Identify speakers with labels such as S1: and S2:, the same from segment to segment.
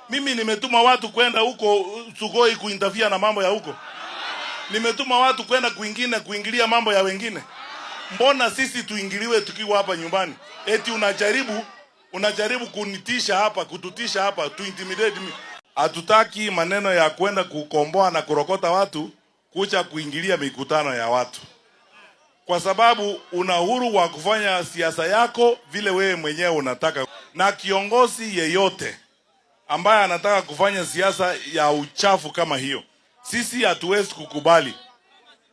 S1: Mimi nimetuma watu kwenda huko Sugoi kuinterfere na mambo ya huko. Nimetuma watu kwenda kuingilia mambo ya wengine. Mbona sisi tuingiliwe tukiwa hapa nyumbani? Eti unajaribu kunitisha hapa, kututisha hapa, to intimidate me. Hatutaki maneno ya kwenda kukomboa na kurokota watu kucha kuingilia mikutano ya watu. Kwa sababu una uhuru wa kufanya siasa yako vile wewe mwenyewe unataka. Na kiongozi yeyote ambaye anataka kufanya siasa ya uchafu kama hiyo, sisi hatuwezi kukubali.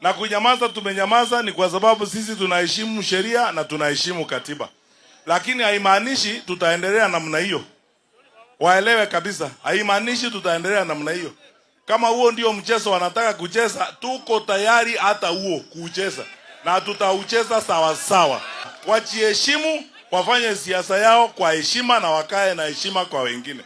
S1: Na kunyamaza, tumenyamaza ni kwa sababu sisi tunaheshimu sheria na tunaheshimu katiba. Lakini haimaanishi tutaendelea namna hiyo. Waelewe kabisa, haimaanishi tutaendelea namna hiyo. Kama huo ndio mchezo wanataka kucheza, tuko tayari hata huo kucheza. Na tutaucheza sawa sawa. Wajiheshimu, wafanye siasa yao kwa heshima na wakae na heshima kwa wengine.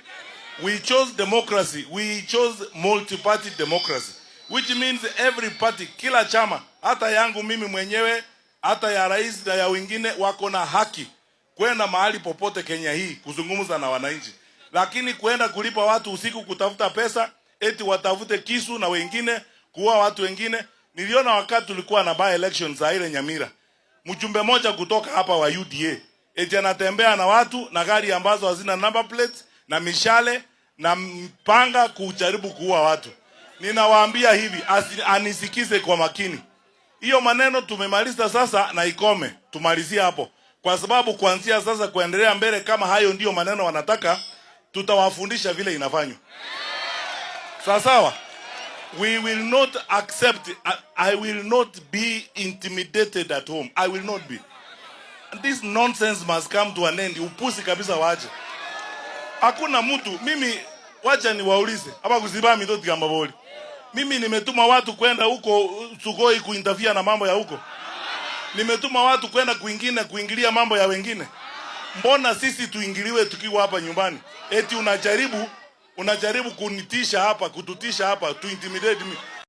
S1: We chose democracy. We chose multi-party democracy. Which means every party, kila chama, hata yangu mimi mwenyewe, hata ya rais na ya wengine wako na haki kwenda mahali popote Kenya hii kuzungumza na wananchi. Lakini kwenda kulipa watu usiku kutafuta pesa, eti watafute kisu na wengine, kuua watu wengine. Niliona wakati tulikuwa na by elections za ile Nyamira. Mjumbe moja kutoka hapa wa UDA, eti anatembea na watu na gari ambazo hazina number plates na mishale na mpanga kujaribu kuua watu. Ninawaambia hivi, anisikize kwa makini. Hiyo maneno tumemaliza sasa na ikome. Tumalizie hapo. Kwa sababu kuanzia sasa kuendelea mbele kama hayo ndio maneno wanataka, tutawafundisha vile inafanywa. Sawa? We will not accept, I will not be intimidated at home. I will not be. This nonsense must come to an end. Upusi kabisa waje. Hakuna mtu, mimi wacha niwaulize. Hapa kuziba mitoti kama boli. Mimi nimetuma watu kwenda huko Sugoi kuinterfere na mambo ya huko. Nimetuma watu kwenda kuingilia mambo ya wengine. Mbona sisi tuingiliwe tukiwa hapa nyumbani? Eti unajaribu kunitisha hapa, kututisha hapa, to intimidate me.